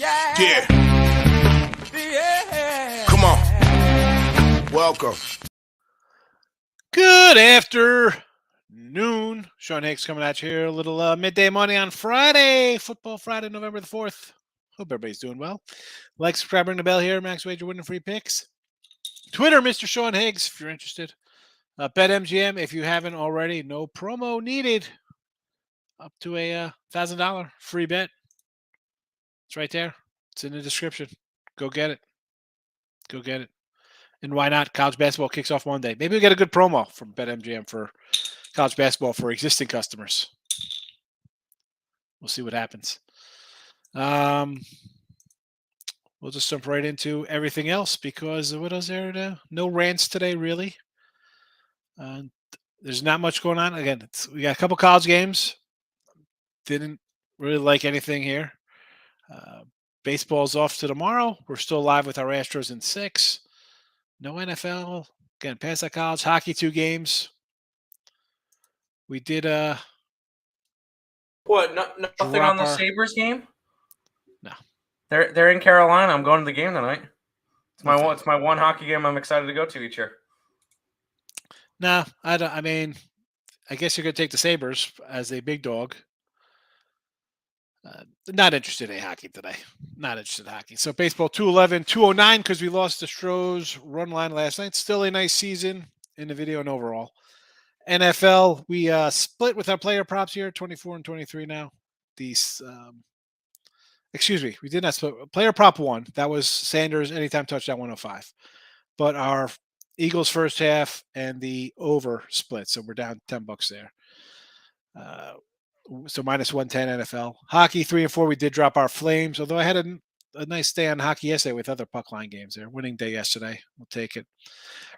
Yeah. Come on. Welcome. Good afternoon. Sean Higgs coming at you here. A little midday money on Friday. Football Friday, November the 4th. Hope everybody's doing well. Like, subscribe, ring the bell here. Max Wager winning free picks. Twitter, Mr. Sean Higgs, if you're interested. BetMGM, if you haven't already, no promo needed. Up to a $1,000 free bet. It's right there. It's in the description. Go get it. Go get it. And why not? College basketball kicks off Monday. Maybe we get a good promo from BetMGM for college basketball for existing customers. We'll see what happens. We'll just jump right into everything else because what is there? No rants today, really. There's not much going on. Again, we got a couple college games. Didn't really like anything here. Baseball's off to tomorrow. We're still live with our Astros in 6. No NFL. Again, past that college. Hockey, 2 games. We did What? Nothing on the Sabres game? No. They're in Carolina. I'm going to the game tonight. It's my one hockey game I'm excited to go to each year. No, I don't. I mean, I guess you're going to take the Sabres as a big dog. Not interested in hockey today. Not interested in hockey. So baseball 211, 209 because we lost the Stros run line last night. Still a nice season in the video and overall. NFL, we split with our player props here, 24 and 23 now. These, excuse me, we did not split. Player prop 1, that was Sanders, anytime touchdown 105. But our Eagles first half and the over split, so we're down $10 there. So minus 110 NFL. Hockey 3 and 4, we did drop our Flames, although I had a nice day on hockey yesterday with other puck line games there. Winning day yesterday. We'll take it.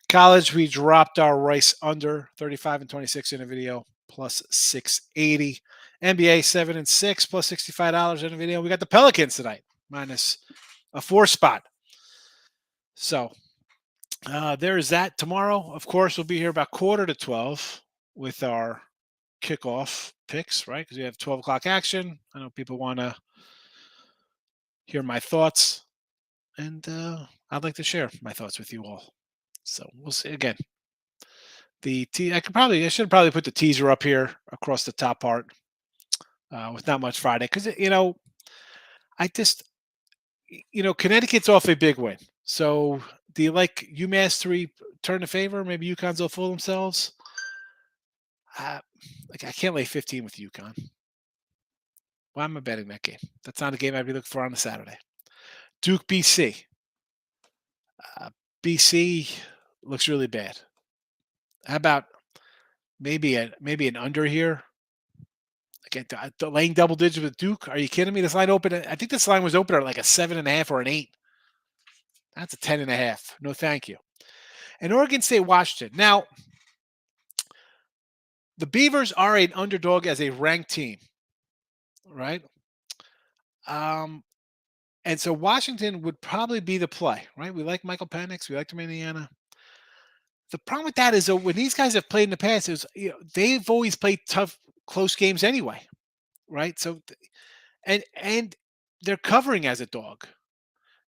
College, we dropped our Rice under 35 and 26 in a video, plus 680. NBA 7 and 6, plus $65 in a video. We got the Pelicans tonight, minus a 4 spot. So there is that. Tomorrow, of course, we'll be here about 11:45 with our kickoff picks, right? Because we have 12 o'clock action. I know people want to hear my thoughts, and I'd like to share my thoughts with you all. So we'll see. Again, I should probably put the teaser up here across the top part with not much Friday because Connecticut's off a big win. So do you like UMass to turn the favor? Maybe UConn's will fool themselves. I can't lay 15 with UConn. Why am I betting that game? That's not a game I'd be looking for on a Saturday. Duke BC. BC looks really bad. How about maybe an under here? Again, laying double digits with Duke. Are you kidding me? This line opened. I think this line was open at like a 7.5 or an 8. That's a 10.5. No, thank you. And Oregon State, Washington. Now, the Beavers are an underdog as a ranked team, right? And so Washington would probably be the play, right? We like Michael Penix. We like them in Indiana. The problem with that is that when these guys have played in the past, they've always played tough, close games anyway, right? So, and they're covering as a dog.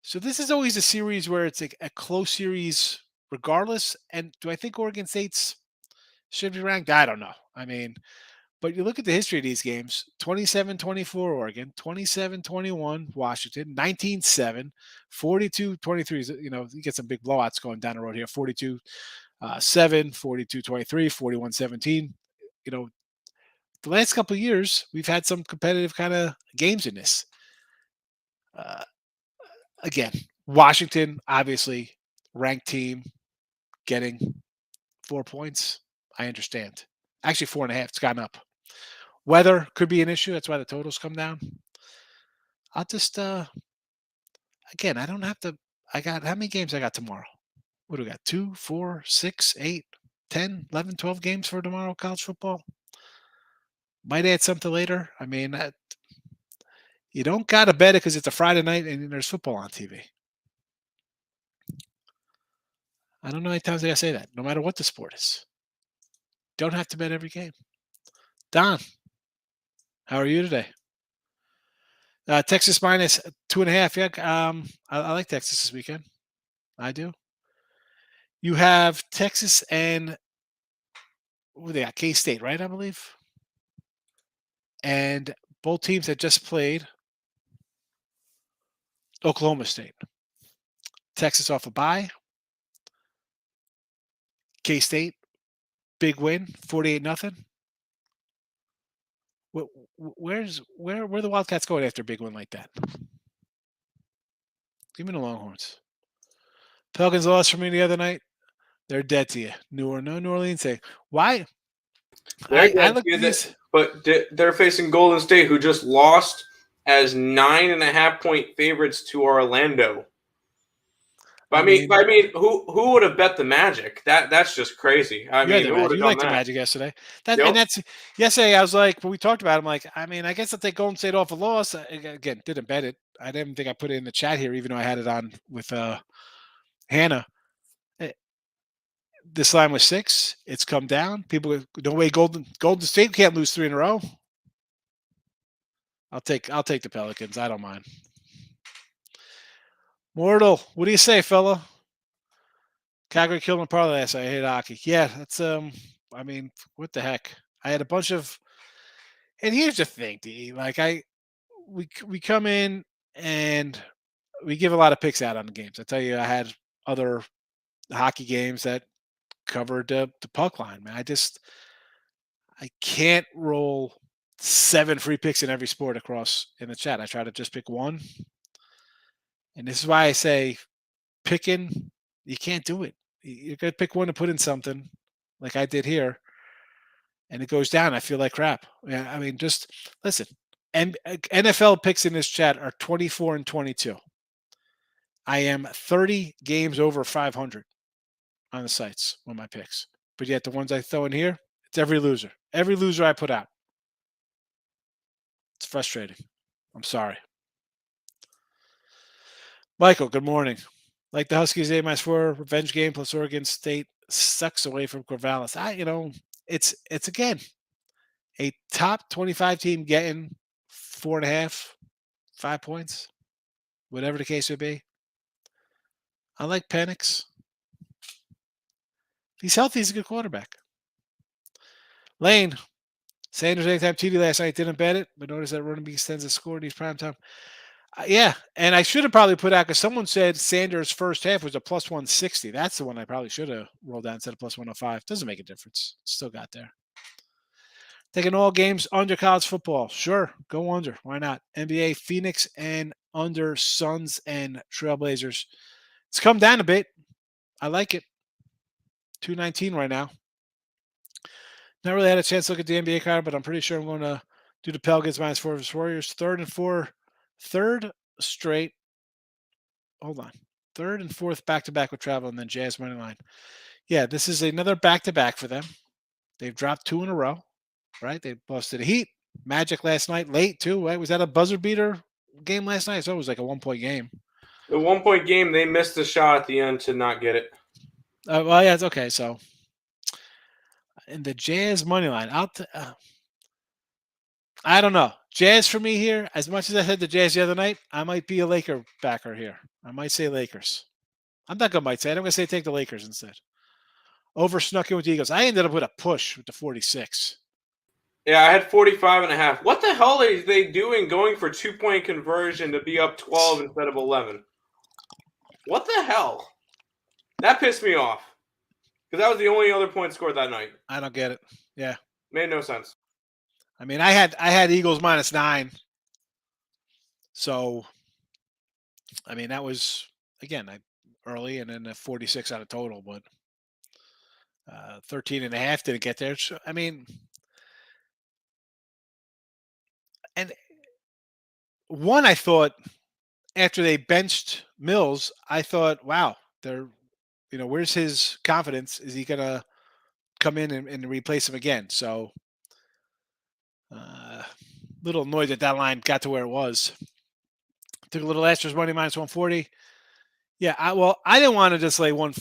So this is always a series where it's a close series regardless. And do I think Oregon State's should be ranked? I don't know. I mean, but you look at the history of these games, 27-24 Oregon, 27-21 Washington, 19-7, 42-23. You get some big blowouts going down the road here, 42-7, 42-23, 41-17. The last couple of years, we've had some competitive kind of games in this. Again, Washington, obviously, ranked team, getting 4 points. I understand. Actually, 4.5. It's gone up. Weather could be an issue. That's why the totals come down. I'll just, again, I don't have to. I got, how many games I got tomorrow? What do we got? 2, 4, 6, 8, 10, 11, 12 games for tomorrow, college football. Might add something later. I mean, you don't got to bet it because it's a Friday night and there's football on TV. I don't know how many times I got to say that. No matter what the sport is. Don't have to bet every game. Don, how are you today? Texas minus 2.5. Yeah, I like Texas this weekend. I do. You have Texas and who they got? K-State, right? I believe. And both teams that just played Oklahoma State. Texas off a bye. K-State, big win, 48-0. Where the Wildcats going after a big win like that? Give me the Longhorns. Pelicans lost for me the other night. They're dead to you. New Orleans say why? I look at this, but they're facing Golden State, who just lost as 9.5-point favorites to Orlando. But I mean, who would have bet the Magic? That's just crazy. I mean, who would have you done liked that? the Magic yesterday. And that's yesterday. I was like, when we talked about it, I'm like, I mean, I guess if they Golden State off a loss, again, didn't bet it. I didn't think I put it in the chat here, even though I had it on with Hannah. This line was 6. It's come down. People, no way, Golden State can't lose 3 in a row. I'll take the Pelicans. I don't mind. Mortal, what do you say, fella? Calgary killed in parlay last night. I hate hockey. Yeah, that's I mean, what the heck? I had a bunch of, and here's the thing, D. Like we come in and we give a lot of picks out on the games. I tell you, I had other hockey games that covered the puck line. Man, I can't roll 7 free picks in every sport across in the chat. I try to just pick one, and this is why I say picking. You can't do it. You got to pick one to put in something, like I did here, and it goes down. I feel like crap. Yeah, I mean, just listen. And NFL picks in this chat are 24 and 22. I am 30 games over 500 on the sites with my picks, but yet the ones I throw in here, it's every loser. Every loser I put out. It's frustrating. I'm sorry. Michael, good morning. Like the Huskies A-4 revenge game plus Oregon State sucks away from Corvallis. It's again a top 25 team getting 4.5, 5 points, whatever the case would be. I like Penix. He's healthy. He's a good quarterback. Lane, Sanders anytime TD last night, didn't bet it, but notice that running back extends the score in these prime time. Yeah, and I should have probably put out because someone said Sanders' first half was a plus 160. That's the one I probably should have rolled out instead of plus 105. Doesn't make a difference. Still got there. Taking all games under college football. Sure, go under. Why not? NBA, Phoenix, and under Suns and Trailblazers. It's come down a bit. I like it. 219 right now. Not really had a chance to look at the NBA card, but I'm pretty sure I'm going to do the Pelicans minus 4 versus Warriors. Third straight. Hold on. Third and fourth back-to-back with travel, and then Jazz money line. Yeah, this is another back-to-back for them. They've dropped 2 in a row, right? They lost to the Heat. Magic last night, late too, right? Was that a buzzer beater game last night? So it was like a 1-point game. The 1-point game, they missed the shot at the end to not get it. Well, yeah, it's okay. So, in the Jazz money line, I don't know. Jazz for me here, as much as I said the Jazz the other night, I might be a Laker backer here. I might say Lakers. I'm not going to might say it. I'm going to say take the Lakers instead. Over snuck in with the Eagles. I ended up with a push with the 46. Yeah, I had 45.5. What the hell are they doing going for 2-point conversion to be up 12 instead of 11? What the hell? That pissed me off. Because that was the only other point scored that night. I don't get it. Yeah. Made no sense. I mean, I had Eagles minus 9. So, I mean, that was, again, early and then a 46 out of total, but 13.5 didn't get there. So, I mean, and one, I thought after they benched Mills, I thought, wow, where's his confidence? Is he going to come in and replace him again? So, little annoyed that line got to where it was. Took a little Astros money minus 140. Yeah, I didn't want to just lay one.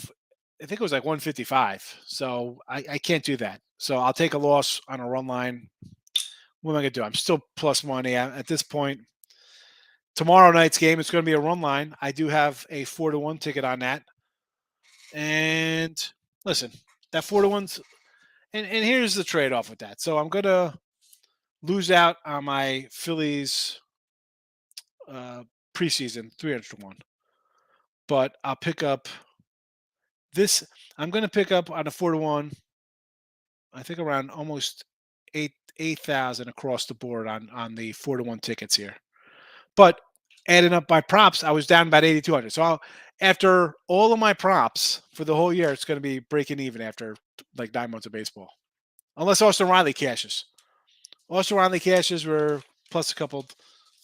I think it was like 155. So I can't do that. So I'll take a loss on a run line. What am I going to do? I'm still plus money at this point. tomorrow night's game, it's going to be a run line. I do have a 4-1 ticket on that. And listen, that 4-1's and here's the trade-off with that. So I'm going to lose out on my Phillies preseason 300-1. But I'll pick up this. I'm going to pick up on a 4-1. I think around almost 8,000 across the board on the 4-1 tickets here. But adding up my props, I was down about 8,200. So after all of my props for the whole year, it's going to be breaking even after like 9 months of baseball, unless Austin Riley cashes. Austin Riley cashes were plus a couple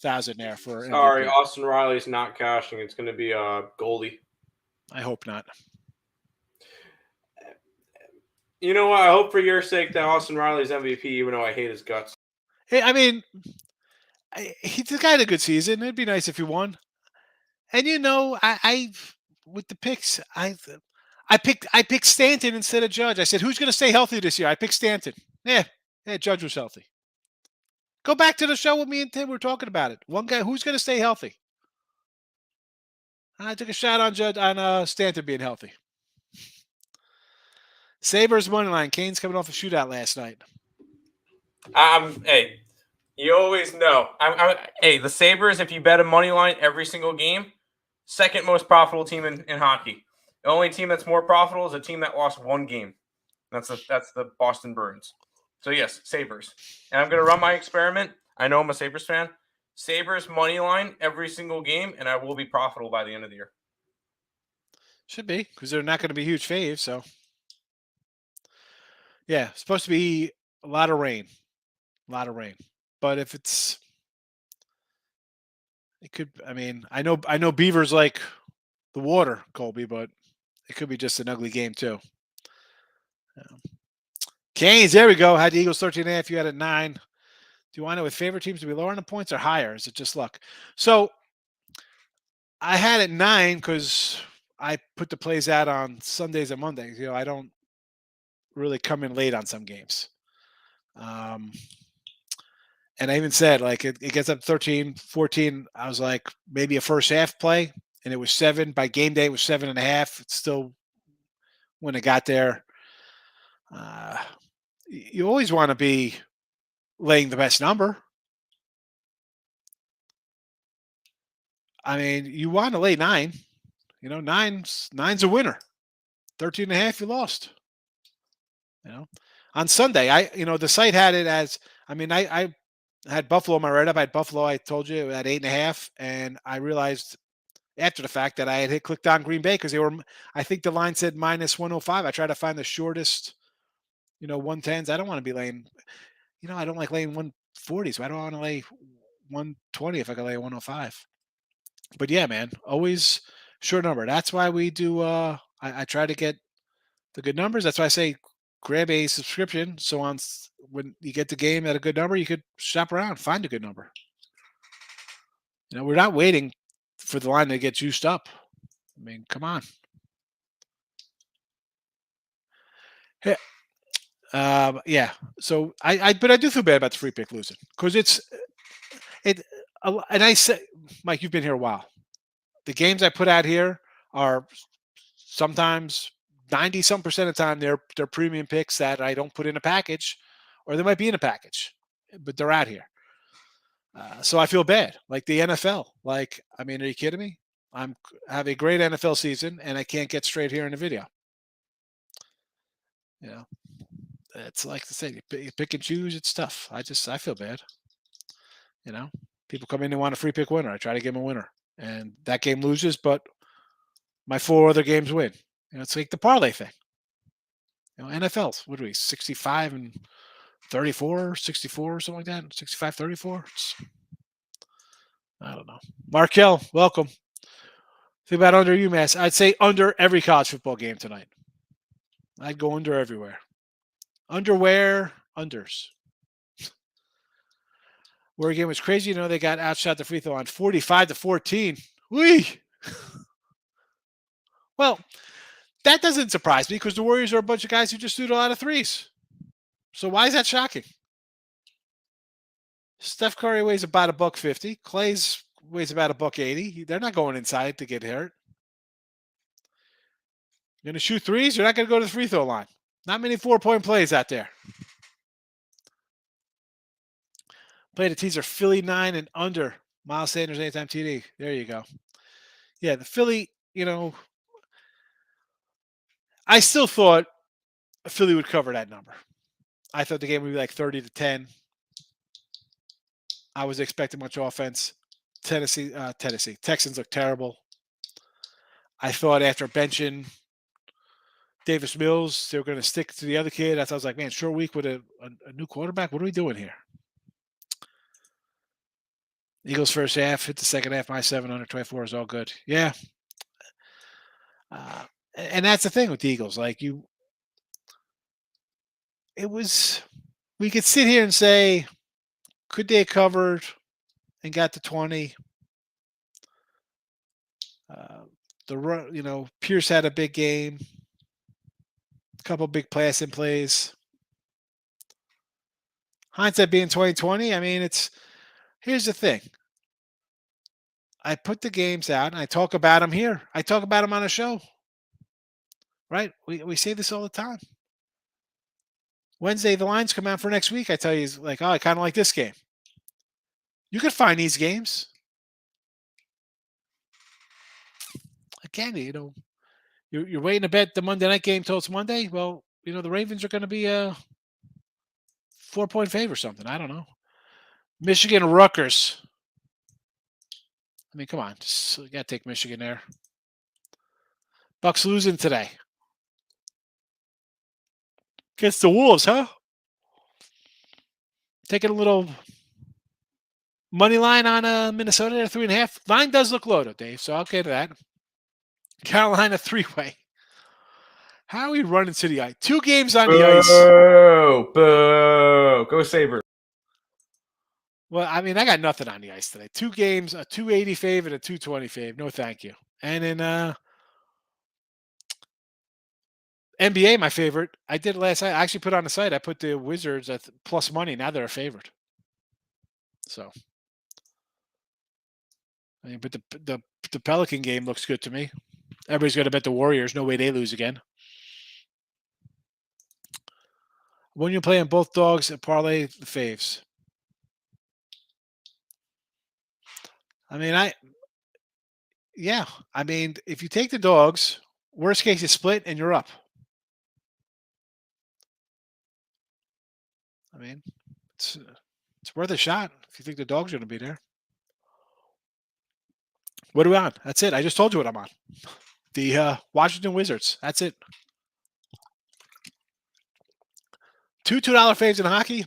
thousand there for MVP. Sorry, Austin Riley's not cashing. It's going to be Goldie. I hope not. You know what? I hope for your sake that Austin Riley's MVP, even though I hate his guts. Hey, I mean, he's the guy had a good season. It'd be nice if he won. And I with the picks, I picked Stanton instead of Judge. I said, who's going to stay healthy this year? I picked Stanton. Yeah, Judge was healthy. Go back to the show with me and Tim. We're talking about it. One guy who's going to stay healthy. I took a shot on Judge on Stanton being healthy. Sabres money line. Kane's coming off a shootout last night. Hey, you always know. Hey, the Sabres, if you bet a money line every single game, second most profitable team in hockey. The only team that's more profitable is a team that lost one game. That's the Boston Bruins. So yes, Sabres. And I'm going to run my experiment. I know I'm a Sabres fan. Sabres money line every single game, and I will be profitable by the end of the year. Should be, because they're not going to be huge faves. So yeah, it's supposed to be a lot of rain. But if it could. I mean, I know Beavers like the water, Colby, but it could be just an ugly game too. Canes, there we go. Had the Eagles 13.5. You had it 9. Do you want it with favorite teams to be lower on the points or higher? Is it just luck? So I had it 9 because I put the plays out on Sundays and Mondays. I don't really come in late on some games. And I even said, like, it gets up 13, 14. I was like, maybe a first half play, and it was 7. By game day, it was 7.5. It's still, when it got there, you always want to be laying the best number. I mean, you want to lay 9. Nine's a winner. 13.5, you lost. On Sunday, the site had it as, I had Buffalo on my write-up. I had Buffalo, I told you, at 8.5, and I realized after the fact that I had clicked on Green Bay because they were, I think the line said minus 105. I tried to find the shortest, 110s. I don't want to be laying, I don't like laying 140, so I don't want to lay 120 if I can lay 105. But yeah, man, always short number. That's why we do, I try to get the good numbers. That's why I say grab a subscription. So when you get the game at a good number, you could shop around, find a good number. We're not waiting for the line to get juiced up. I mean, come on. Hey, yeah. So but I do feel bad about the free pick losing because and I say, Mike, you've been here a while. The games I put out here are sometimes 90-some% of the time they're premium picks that I don't put in a package, or they might be in a package, but they're out here. So I feel bad, like the NFL. Like, are you kidding me? I have a great NFL season, and I can't get straight here in the video. It's like to say, you pick and choose. It's tough. I feel bad. People come in and want a free pick winner. I try to give them a winner, and that game loses, but my 4 other games win. It's like the parlay thing. NFL's, what are we, 65 and 34, 64 or something like that? 65, 34? I don't know. Markel, welcome. Think about under UMass. I'd say under every college football game tonight. I'd go under everywhere. Underwear, unders. Oregon was crazy. They got outshot the free throw on 45-14. Whee! Well, that doesn't surprise me because the Warriors are a bunch of guys who just shoot a lot of threes. So why is that shocking? Steph Curry weighs about $150. Clay's weighs about $180. They're not going inside to get hurt. You're going to shoot threes. You're not going to go to the free throw line. Not many 4-point plays out there. Play the teaser Philly 9 and under. Miles Sanders anytime TD. There you go. Yeah, the Philly, I still thought Philly would cover that number. I thought the game would be like 30-10. I was expecting much offense. Texans look terrible. I thought after benching Davis Mills, they were going to stick to the other kid. I was like, man, short week with a new quarterback. What are we doing here? Eagles first half, hit the second half. My 7 under 24 is all good. Yeah. And that's the thing with the Eagles. Like we could sit here and say, could they have covered and got to 20? Pierce had a big game. A couple big passing plays. Hindsight being 2020. I mean, here's the thing. I put the games out and I talk about them here. I talk about them on a show. Right? We say this all the time. Wednesday, the lines come out for next week. I tell you, like, I kind of like this game. You could find these games. Again, you're waiting to bet the Monday night game till it's Monday. Well, the Ravens are going to be a 4-point favor or something. I don't know. Michigan, Rutgers. I mean, come on. You got to take Michigan there. Bucks losing today. Against the Wolves, huh? Taking a little money line on Minnesota at 3.5. Line does look low, though, Dave, so I'll get to that. Carolina 3-way. How are we running to the ice? 2 games on the ice. Boo. Go Sabres. Well, I mean, I got nothing on the ice today. 2 games, a 280 fave and a 220 fave. No, thank you. And in NBA, my favorite. I did last night. I actually put on the site. I put the Wizards at plus money. Now they're a favorite. So, I mean, but the Pelican game looks good to me. Everybody's going to bet the Warriors. No way they lose again. When you're playing both dogs and parlay the faves. I mean, if you take the dogs, worst case you split and you're up. I mean, it's worth a shot if you think the dogs are going to be there. What are we on? That's it. I just told you what I'm on. The Washington Wizards. That's it. 2 $2 faves in hockey.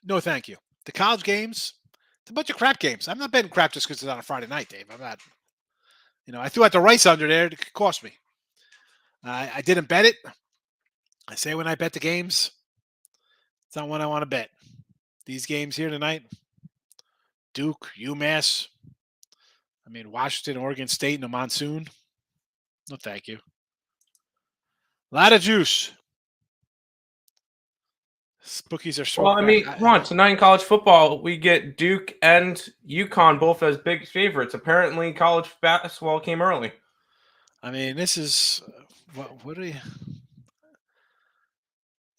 No, thank you. The college games. It's a bunch of crap games. I'm not betting crap just because it's on a Friday night, Dave. I'm not. I threw out the Rice under there. It cost me. I didn't bet it. I say when I bet the games, it's not one I want to bet. These games here tonight, Duke, UMass. I mean, Washington, Oregon State in the monsoon. No, thank you. A lot of juice. Bookies are Well, I mean, come on. Tonight in college football, we get Duke and UConn both as big favorites. Apparently, college basketball came early. I mean, this is what are you?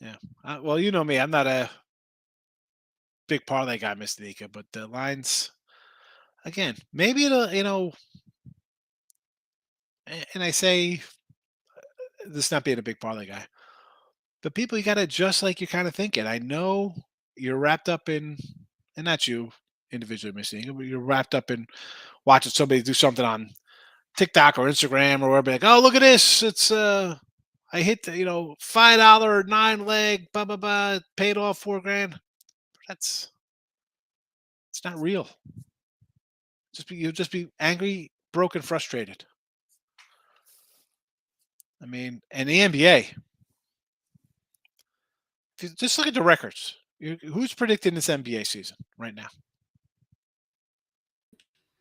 Yeah. Well, you know me. I'm not a big parlay guy, Mr. Nika, but the lines, again, maybe it'll, and I say this not being a big parlay guy. But people, you got to adjust like you're kind of thinking. I know you're wrapped up in, and not you individually, Missy, but you're wrapped up in watching somebody do something on TikTok or Instagram or wherever. Like, oh, look at this. It's, I hit, $5 9-leg, blah, blah, blah, paid off $4,000. It's not real. You'll just be angry, broken, frustrated. I mean, and the NBA. Just look at the records. Who's predicting this NBA season right now?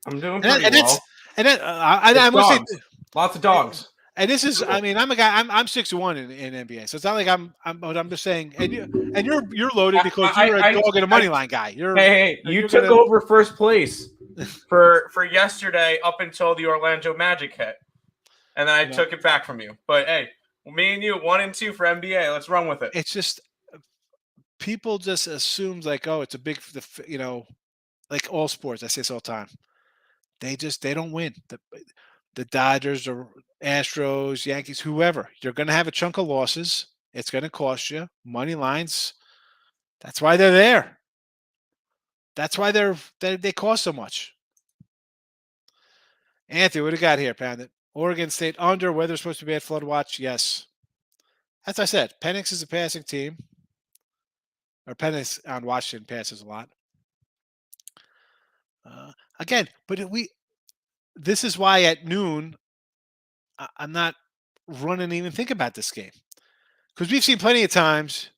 I'm doing pretty well. I must say, lots of dogs. And this is, I mean, I'm a guy. I'm 6-1 in NBA, so it's not like I'm just saying. And you're loaded because you're a dog and a money line guy. You took over first place. for yesterday up until the Orlando Magic hit, and then I You know, took it back from you. But hey, me and you, 1 and 2 for NBA. Let's run with it. it's just people just assume like, oh, it's a big, like all sports. I say this all the time. They don't win. The Dodgers or Astros, Yankees, whoever, you're going to have a chunk of losses. It's going to cost you money lines. That's why they're there. That's why they cost so much. Anthony, what do you got here, Pandit? Oregon State under. Weather's supposed to be at flood watch. Yes. As I said, Penix is a passing team. Or Penix on Washington passes a lot. Again, but this is why at noon, I'm not running to even think about this game. Because we've seen plenty of times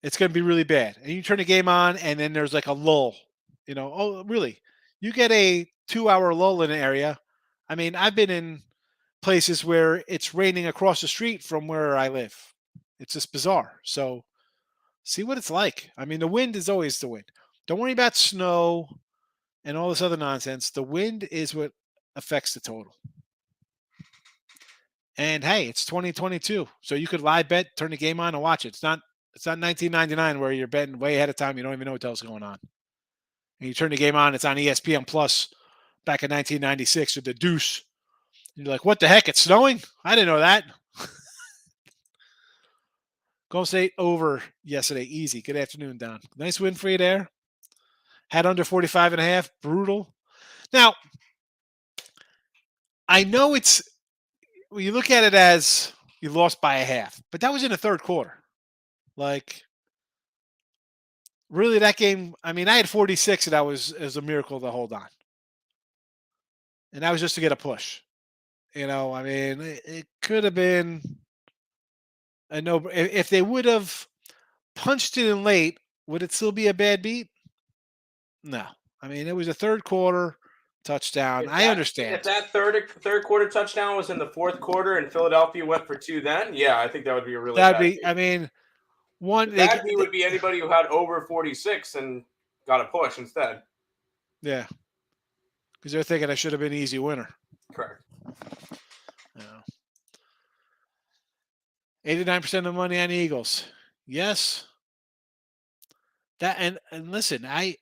it's going to be really bad. And you turn the game on and then there's like a lull. Oh, really? You get a 2-hour lull in an area. I mean, I've been in places where it's raining across the street from where I live. It's just bizarre. So see what it's like. I mean, the wind is always the wind. Don't worry about snow and all this other nonsense. The wind is what affects the total. And hey, it's 2022, so you could live bet, turn the game on, and watch it. It's not 1999 where you're betting way ahead of time. You don't even know what the hell's going on. And you turn the game on, it's on ESPN Plus back in 1996 with the Deuce. You're like, what the heck? It's snowing? I didn't know that. Golden State over yesterday. Easy. Good afternoon, Don. Nice win for you there. Had under 45.5. Brutal. Now, I know you look at it as you lost by a half, but that was in the third quarter. Like, really, that game, I mean, I had 46, and it was a miracle to hold on. And that was just to get a push. I mean, it could have been a no. If they would have punched it in late, would it still be a bad beat? No. I mean, it was a third quarter touchdown. I understand. If that third quarter touchdown was in the fourth quarter and Philadelphia went for 2, then yeah, I think that would be a really bad beat. I mean, one bad beat would be anybody who had over 46 and got a push instead. Yeah, because they're thinking I should have been an easy winner. Correct. 89% of the money on the Eagles. Yes. That and listen, I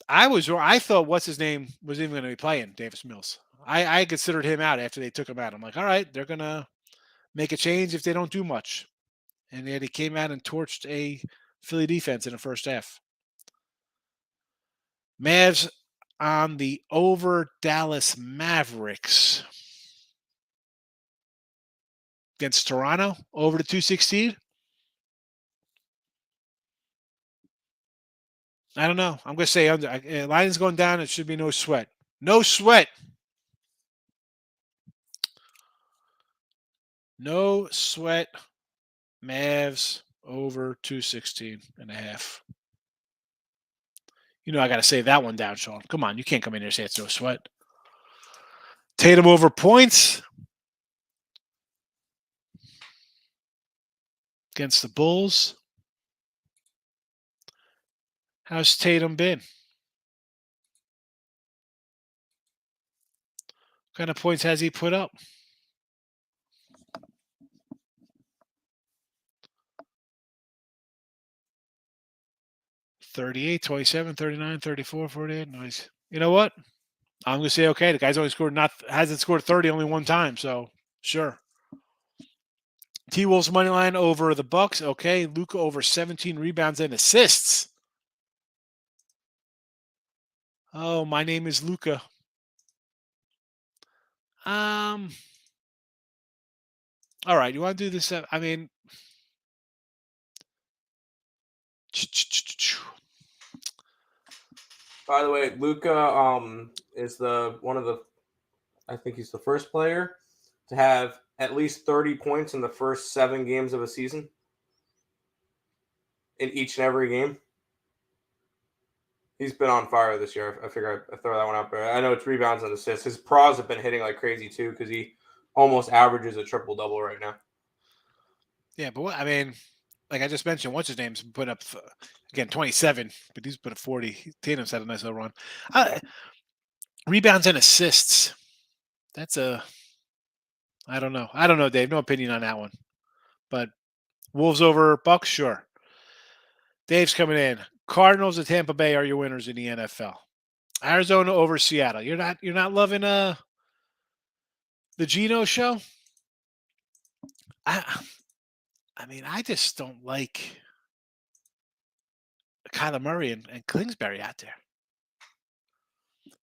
thought what's his name was even going to be playing, Davis Mills. I considered him out after they took him out. I'm like, all right, they're gonna make a change if they don't do much. And yet he came out and torched a Philly defense in the first half. Mavs on the over Dallas Mavericks against Toronto, over to 216. I don't know. I'm going to say under. Lions going down. It should be no sweat. No sweat. No sweat. Mavs over 216.5. I got to save that one down, Sean. Come on. You can't come in here and say it's no sweat. Tatum over points against the Bulls. How's Tatum been? What kind of points has he put up? $38, 27, 39, 34, 48. Nice. You know what? I'm going to say, okay, the guy's hasn't scored 30 only one time, so sure. T-Wolves money line over the Bucks. Okay. Luka over 17 rebounds and assists. Oh, my name is Luka. All right. You want to do this? I mean, by the way, Luka is I think he's the first player to have at least 30 points in the first 7 games of a season. In each and every game. He's been on fire this year. I figure I'd throw that one out there. I know it's rebounds and assists. His pros have been hitting like crazy too because he almost averages a triple-double right now. Yeah, but I mean, like I just mentioned, what's his name's put up again 27, but he's put up 40. Tatum's had a nice little run. Rebounds and assists. That's I don't know. I don't know, Dave. No opinion on that one. But Wolves over Bucks, sure. Dave's coming in. Cardinals at Tampa Bay are your winners in the NFL. Arizona over Seattle. You're not loving the Geno show? I mean, I just don't like Kyler Murray and Kingsbury out there.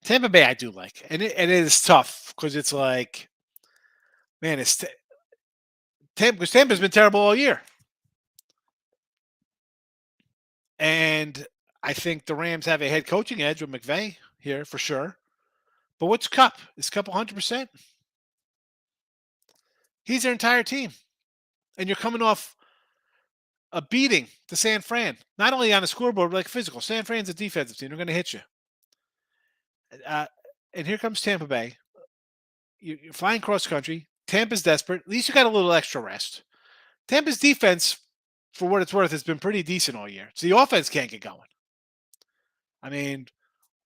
Tampa Bay I do like. And it is tough because it's like, man, it's because Tampa's been terrible all year. And I think the Rams have a head coaching edge with McVay here for sure. But what's Kupp? Is Kupp 100%? He's their entire team. And you're coming off a beating to San Fran. Not only on the scoreboard, but like physical. San Fran's a defensive team. They're going to hit you. And here comes Tampa Bay. You're flying cross country. Tampa's desperate. At least you got a little extra rest. Tampa's defense, for what it's worth, has been pretty decent all year. So the offense can't get going. I mean,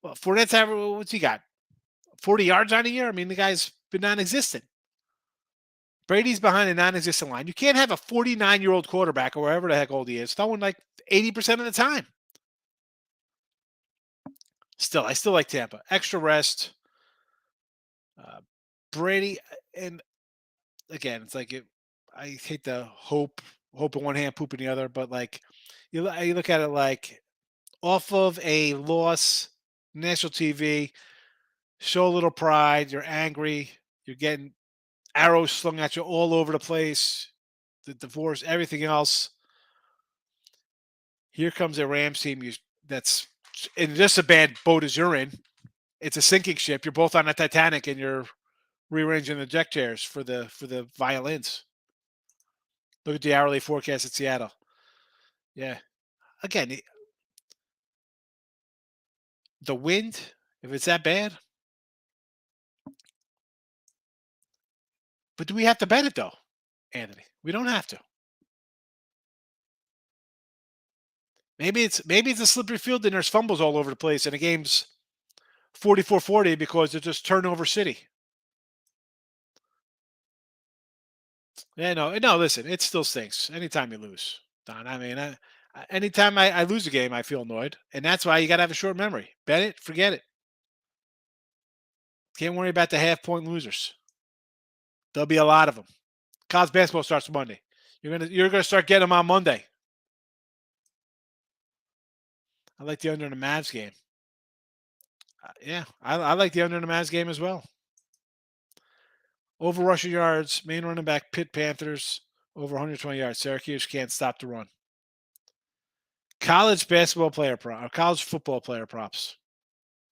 Fournette's what's he got? 40 yards on a year? I mean, the guy's been non-existent. Brady's behind a non-existent line. You can't have a 49-year-old quarterback or wherever the heck old he is throwing like 80% of the time. I still like Tampa. Extra rest. Brady, and again, it's like I hate the hope in one hand, poop in the other, but like you look at it like off of a loss, national TV, show a little pride. You're angry. You're getting arrows slung at you all over the place. The divorce, everything else. Here comes a Rams team that's in just a bad boat as you're in. It's a sinking ship. You're both on a Titanic, and you're rearranging the deck chairs for the violins. Look at the hourly forecast at Seattle. Yeah. Again, the wind, if it's that bad. But do we have to bet it, though, Anthony? We don't have to. Maybe it's a slippery field and there's fumbles all over the place and the game's 44-40 because it's just turnover city. Yeah, no, listen, it still stinks anytime you lose, Don. I mean, anytime I lose a game, I feel annoyed. And that's why you got to have a short memory. Bet it, forget it. Can't worry about the half-point losers. There'll be a lot of them. College basketball starts Monday. You're gonna start getting them on Monday. I like the under in the Mavs game. I like the under in the Mavs game as well. Over rushing yards, main running back, Pitt Panthers, over 120 yards. Syracuse can't stop the run. College football player props.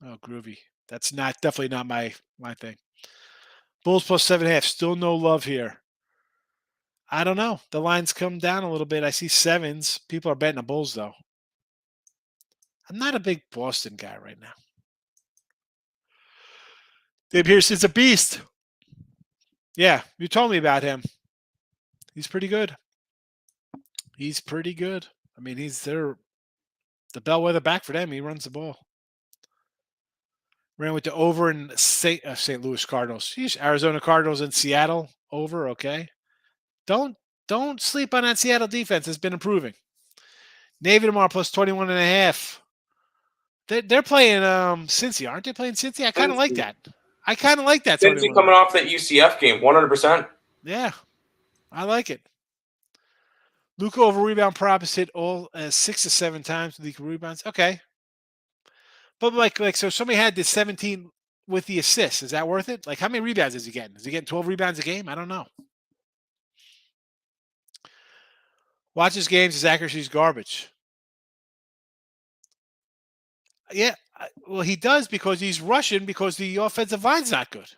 Oh, groovy. That's definitely not my thing. Bulls plus 7.5. Still no love here. I don't know. The line's come down a little bit. I see 7s. People are betting the Bulls, though. I'm not a big Boston guy right now. Dave Pearson's a beast. Yeah, you told me about him. He's pretty good. I mean, he's the bellwether back for them. He runs the ball. Ran with the over in St. Louis Cardinals. Sheesh, Arizona Cardinals and Seattle over. Okay, don't sleep on that Seattle defense. It's been improving. Navy tomorrow plus 21.5. They're playing Cincy, aren't they? Playing Cincy. I kind of like that. Cincy coming off that UCF game, 100%. Yeah, I like it. Luka over rebound prop has hit all 6 to 7 times with the rebounds. Okay. But like so somebody had this 17 with the assists. Is that worth it? Like how many rebounds is he getting? Is he getting 12 rebounds a game? I don't know. Watch his games. His accuracy is garbage. Yeah. Well, he does because he's rushing because the offensive line's not good.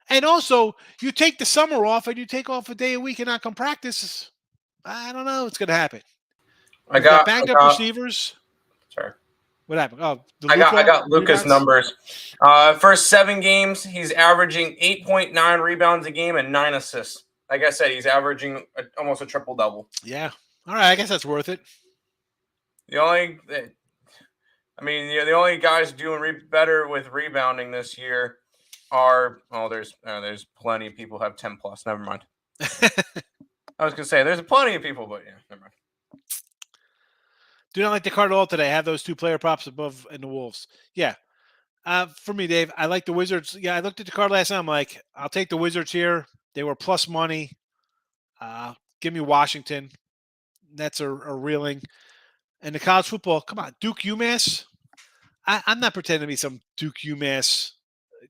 And also, you take the summer off and you take off a day a week and not come practice. I don't know what's going to happen. I got banged up receivers. Sorry. What happened? Oh, I got Luka's numbers. First 7 games, he's averaging 8.9 rebounds a game and 9 assists Like I said, he's averaging almost a triple-double. Yeah. All right. I guess that's worth it. The only guys doing better with rebounding this year are there's plenty of people who have 10 plus. Never mind. I was gonna say there's plenty of people, but yeah, never mind. Do not like the card at all today. I have those 2 player props above in the Wolves. Yeah. For me, Dave, I like the Wizards. Yeah, I looked at the card last night. I'm like, I'll take the Wizards here. They were plus money. Give me Washington. That's a reeling. And the college football, come on, Duke UMass. I'm not pretending to be some Duke UMass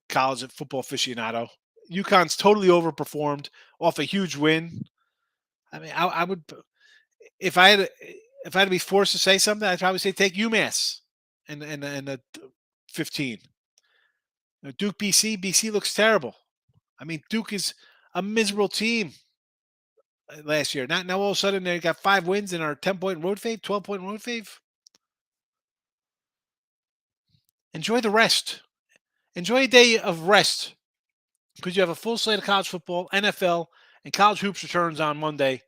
college football aficionado. UConn's totally overperformed off a huge win. I mean, I would, if I had to be forced to say something, I'd probably say take UMass and a 15. Duke BC looks terrible. I mean, Duke is a miserable team last year. Now all of a sudden they got 5 wins and are 10-point road fave, 12-point road fave. Enjoy the rest. Enjoy a day of rest because you have a full slate of college football, NFL, and college hoops returns on Monday.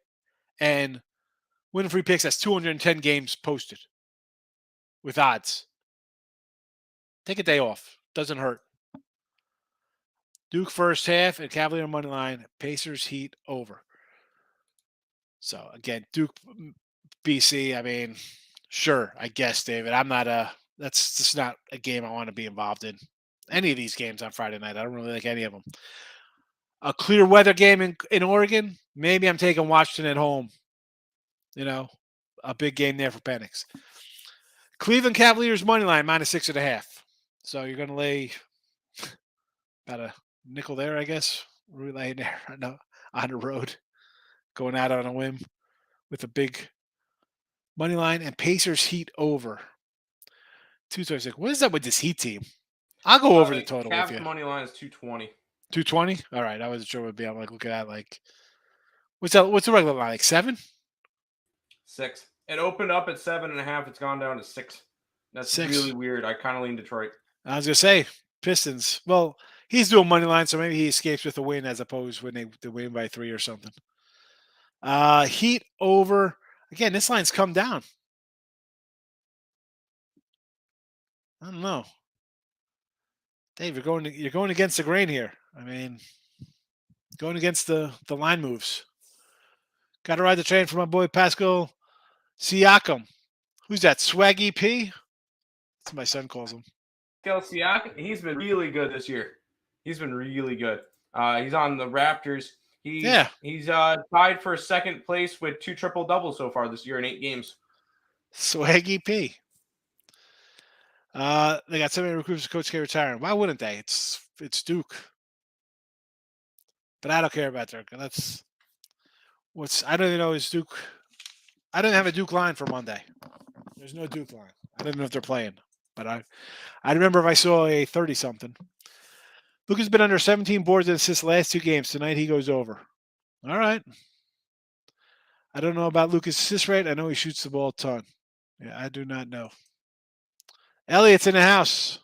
And Win Free Picks has 210 games posted with odds. Take a day off. Doesn't hurt. Duke first half and Cavalier money line. Pacers Heat over. So again, Duke BC. I mean, sure, I guess, David. That's just not a game I want to be involved in. Any of these games on Friday night. I don't really like any of them. A clear weather game in Oregon. Maybe I'm taking Washington at home. A big game there for Penix. Cleveland Cavaliers money line -6.5. So you're going to lay about a nickel there, I guess. We're laying there on the road, going out on a whim with a big money line and Pacers Heat over. 226. What is that with this Heat team? I'll go over the total Cavs with you. money line is 220. 220? All right. I wasn't sure what it would be. I'm like, look at that. Like, what's that? What's the regular line? Like 7? 6. It opened up at 7.5. It's gone down to 6. That's 6. Really weird. I kind of lean Detroit. I was gonna say Pistons. Well, he's doing money line, so maybe he escapes with a win as opposed when they win by 3 or something. Heat over. Again, this line's come down. I don't know. Dave, you're going against the grain here. I mean, going against the line moves. Got to ride the train for my boy Pascal Siakam. Who's that? Swaggy P? That's what my son calls him. Pascal Siakam, he's been really good this year. He's been really good. He's on the Raptors. He's tied for second place with 2 triple doubles so far this year in 8 games. Swaggy P. They got so many recruits. Coach K retiring. Why wouldn't they? It's Duke. But I don't care about Duke. I don't even know is Duke. I don't have a Duke line for Monday. There's no Duke line. I don't know if they're playing, but I remember if I saw a 30-something. Luke has been under 17 boards and assists the last 2 games. Tonight he goes over. All right. I don't know about Luke's assist rate. I know he shoots the ball a ton. Yeah, I do not know. Elliott's in the house.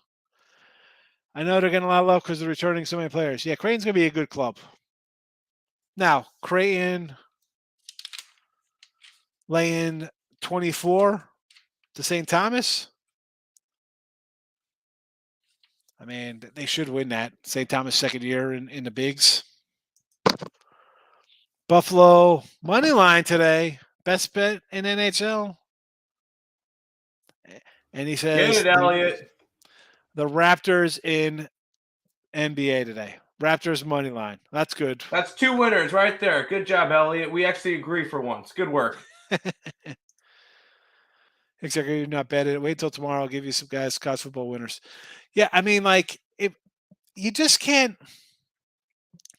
I know they're getting a lot of love because they're returning so many players. Yeah, Creighton's going to be a good club. Now, Creighton laying 24 to St. Thomas. I mean, they should win that. St. Thomas second year in the bigs. Buffalo money line today. Best bet in NHL. And he says Get it, Elliott. The Raptors in NBA today. Raptors money line. That's good. That's 2 winners right there. Good job, Elliott. We actually agree for once. Good work. Exactly. You're not bad at it. Wait till tomorrow. I'll give you some guys college football winners. Yeah, I mean, like, if you just can't.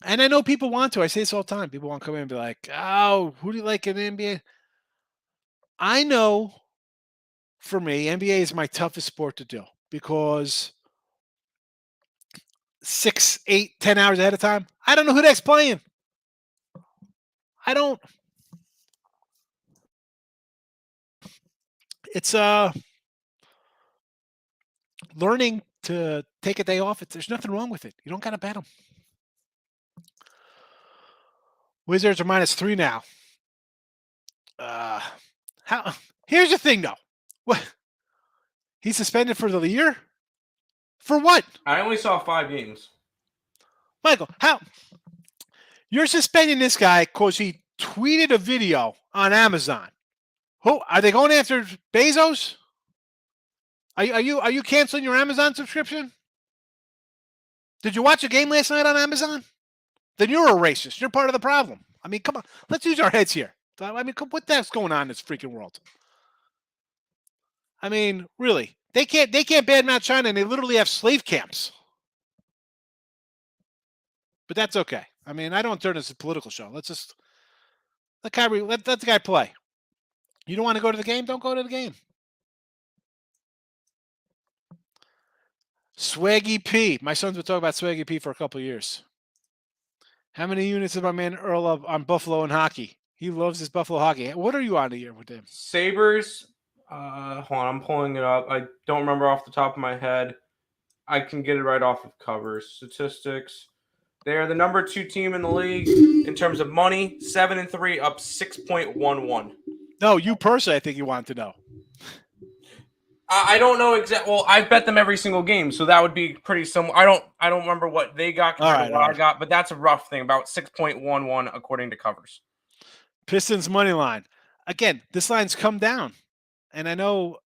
And I know people want to. I say this all the time. People want to come in and be like, "Oh, who do you like in the NBA?" I know. For me, NBA is my toughest sport to do because 6, 8, 10 hours ahead of time, I don't know who the heck's playing. I don't. It's learning to take a day off. There's nothing wrong with it. You don't got to bet them. Wizards are -3 now. How? Here's the thing, though. What? He's suspended for the year? For what? I only saw 5 games. Michael, how? You're suspending this guy because he tweeted a video on Amazon. Who are they going after? Bezos? Are you canceling your Amazon subscription? Did you watch a game last night on Amazon? Then you're a racist. You're part of the problem. I mean, come on. Let's use our heads here. I mean, what the heck's going on in this freaking world? I mean, really. They can't badmouth China, and they literally have slave camps. But that's okay. I mean, I don't turn this into a political show. Let's just let Kyrie let the guy play. You don't want to go to the game? Don't go to the game. Swaggy P. My son's been talking about Swaggy P for a couple of years. How many units of my man Earl up on Buffalo and hockey? He loves his Buffalo hockey. What are you on a year with him? Sabres. Hold on, I'm pulling it up. I don't remember off the top of my head. I can get it right off of covers. Statistics. They are the number 2 team in the league in terms of money. 7-3, up 6.11. No, you personally, I think you want to know. I don't know exactly. Well, I bet them every single game, so that would be pretty similar. I don't remember what they got compared to what I got, but that's a rough thing. About 6.11 according to covers. Pistons money line. Again, this line's come down, and I know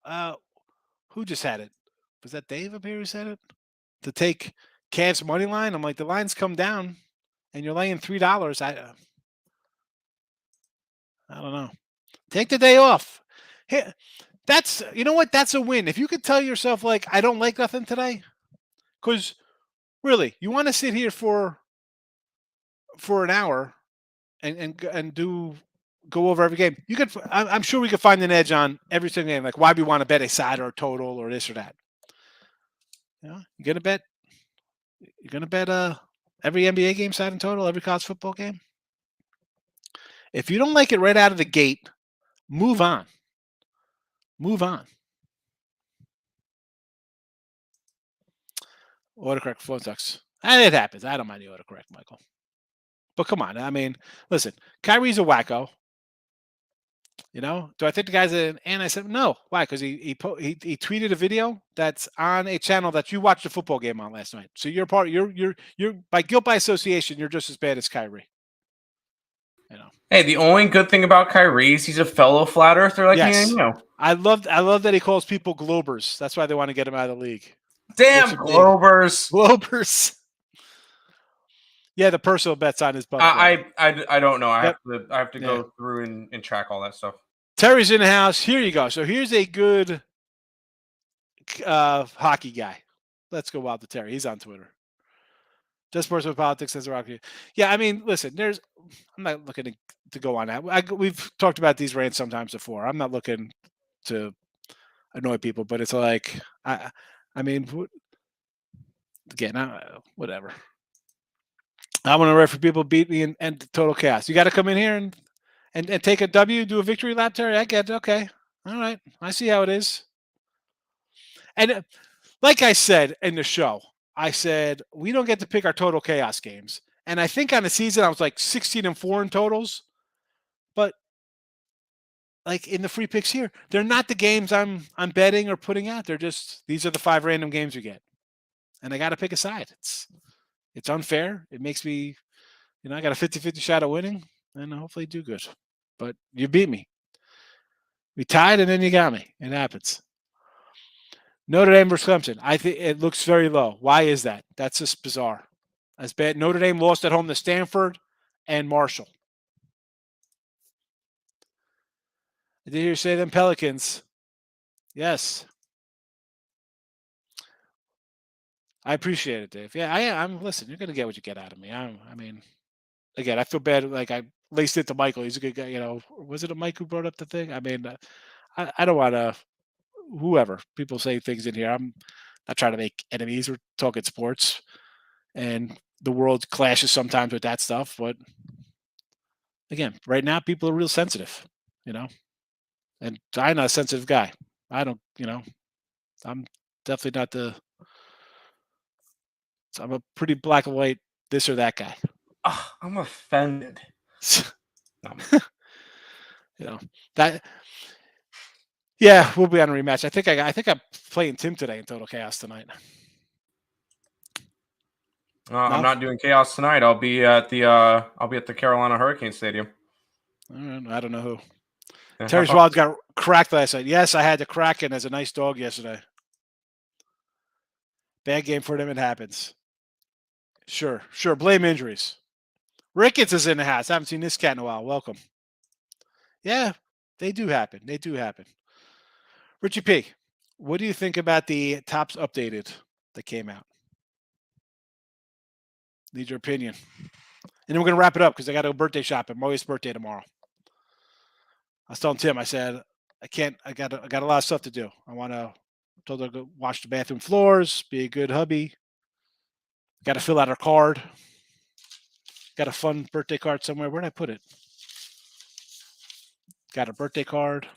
who just had it. Was that Dave up here who said it? To take Cavs money line. I'm like, the line's come down, and you're laying $3. I don't know. Take the day off. Hey, that's, you know what? That's a win. If you could tell yourself, like, I don't like nothing today, because really, you want to sit here for an hour and go over every game. You could, I'm sure we could find an edge on every single game. Like, why we want to bet a side or a total or this or that. You know, you're gonna bet every NBA game side and total, every college football game. If you don't like it right out of the gate, move on. Move on. Autocorrect phone sucks. And it happens. I don't mind the autocorrect, Michael. But come on. I mean, listen, Kyrie's a wacko. You know, do I think the guy's and I said no. Why? Because he tweeted a video that's on a channel that you watched a football game on last night. So you're by guilt by association, you're just as bad as Kyrie. You know. Hey, the only good thing about Kyrie is he's a fellow flat earther like yes. me and you. I love that he calls people globers. That's why they want to get him out of the league. Damn globers. Globers. Yeah, the personal bets on his butt. I don't know. I have to go through and track all that stuff. Terry's in the house. Here you go. So here's a good hockey guy. Let's go wild to Terry. He's on Twitter. Just sports with politics says Rocky. Yeah, I mean, listen. I'm not looking to go on that. We've talked about these rants sometimes before. I'm not looking to annoy people, but it's like I mean, again, whatever. I want to refer people beat me and total chaos. You got to come in here and take a W, do a victory lap, Terry. I get it. Okay. All right. I see how it is. And like I said in the show, I said we don't get to pick our total chaos games. And I think on the season I was like 16-4 in totals. But like in the free picks here, they're not the games I'm betting or putting out. They're just, these are the 5 random games you get. And I got to pick a side. It's unfair. It makes me, I got a 50-50 shot of winning and hopefully do good. But you beat me. We tied and then you got me. It happens. Notre Dame versus Clemson. I think it looks very low. Why is that? That's just bizarre. That's bad. Notre Dame lost at home to Stanford and Marshall. I did hear you say them Pelicans. Yes. I appreciate it, Dave. Yeah, I'm. Listen, you're gonna get what you get out of me. I mean, again, I feel bad. Like I laced it to Michael. He's a good guy. Was it a Mike who brought up the thing? I mean, I don't want to. Whoever people say things in here, I'm not trying to make enemies. We're talking sports, and the world clashes sometimes with that stuff. But again, right now, people are real sensitive. And I'm not a sensitive guy. I don't. I'm definitely not the. I'm a pretty black and white this or that guy. I'm offended. No. You know that. Yeah, we'll be on a rematch. I think I'm playing Tim today in Total Chaos tonight. I'm No? not doing chaos tonight. I'll be at the Carolina Hurricane Stadium. I don't know who. Yeah, Terry Wild got cracked last night. Yes, I had the Kraken as a nice dog yesterday. Bad game for them. It happens. Sure. Blame injuries. Ricketts is in the house. I haven't seen this cat in a while. Welcome. Yeah, they do happen. Richie P, what do you think about the tops updated that came out? Need your opinion. And then we're going to wrap it up because I got to go birthday shopping. Moya's birthday tomorrow. I was telling Tim, I said, I got a lot of stuff to do. Told her to go wash the bathroom floors, be a good hubby. Got to fill out her card. Got a fun birthday card somewhere. Where'd I put it? Got a birthday card.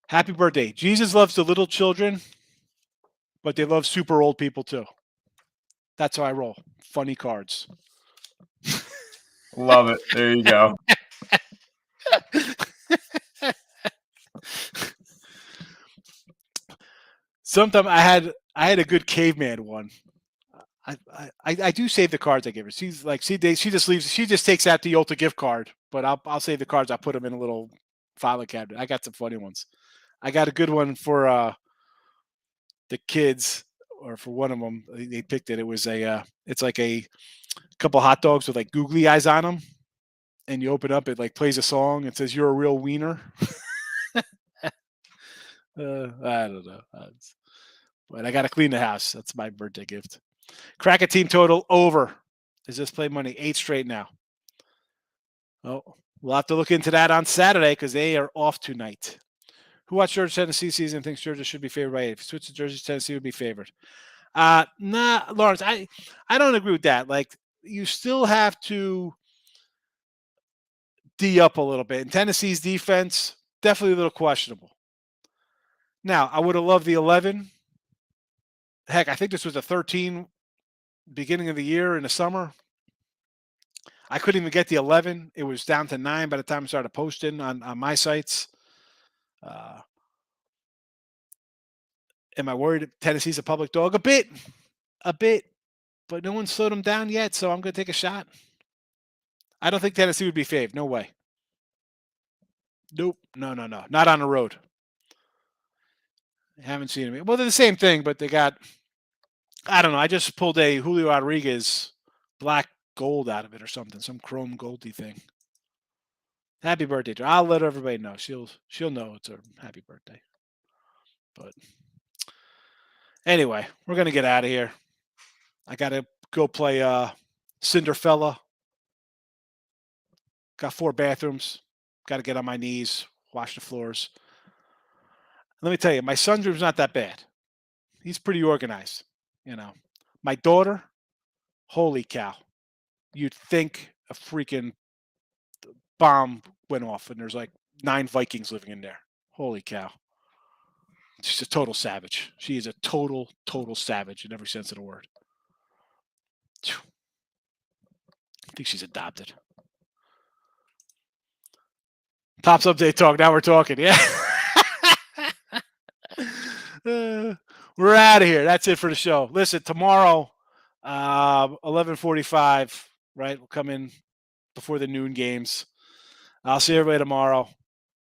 Happy birthday. Jesus loves the little children, but they love super old people too. That's how I roll. Funny cards. Love it. There you go. Sometimes I had a good caveman one. I do save the cards I give her. She's like she just leaves. She just takes out the Ulta gift card, but I'll save the cards. I put them in a little filing cabinet. I got some funny ones. I got a good one for the kids, or for one of them. They picked it. It was it's like a couple hot dogs with like googly eyes on them, and you open up, it like plays a song and says, "You're a real wiener." I don't know, but I got to clean the house. That's my birthday gift. Crack a team total over. Is this play money 8 straight now? Oh, we'll have to look into that on Saturday because they are off tonight. Who watched Georgia Tennessee season and thinks Georgia should be favored by 8? If you switch to Georgia, Tennessee would be favored. Nah, Lawrence, I don't agree with that. Like, you still have to D up a little bit. And Tennessee's defense, definitely a little questionable. Now, I would have loved the 11. Heck, I think this was a 13 beginning of the year in the summer. I couldn't even get the 11. It was down to 9 by the time I started posting on my sites. Am I worried Tennessee's a public dog? A bit, but no one slowed them down yet, so I'm going to take a shot. I don't think Tennessee would be favored. No way. Nope. No. Not on the road. I haven't seen them. Well, they're the same thing, but they got, I don't know. I just pulled a Julio Rodriguez black gold out of it or something, some chrome goldy thing. Happy birthday to her. I'll let everybody know. She'll know it's her happy birthday. But anyway, we're gonna get out of here. I gotta go play Cinderfella. Got 4 bathrooms. Gotta get on my knees, wash the floors. Let me tell you, my son's room's not that bad. He's pretty organized, you know. My daughter, holy cow. You'd think a freaking bomb went off and there's like 9 Vikings living in there. Holy cow. She's a total savage. She is a total savage in every sense of the word. I think she's adopted. Pops Update Talk. Now we're talking. Yeah. We're out of here. That's it for the show. Listen, tomorrow, 11:45, right? We'll come in before the noon games. I'll see everybody tomorrow.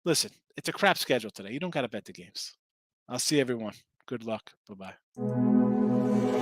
Listen, it's a crap schedule today. You don't got to bet the games. I'll see everyone. Good luck. Bye-bye.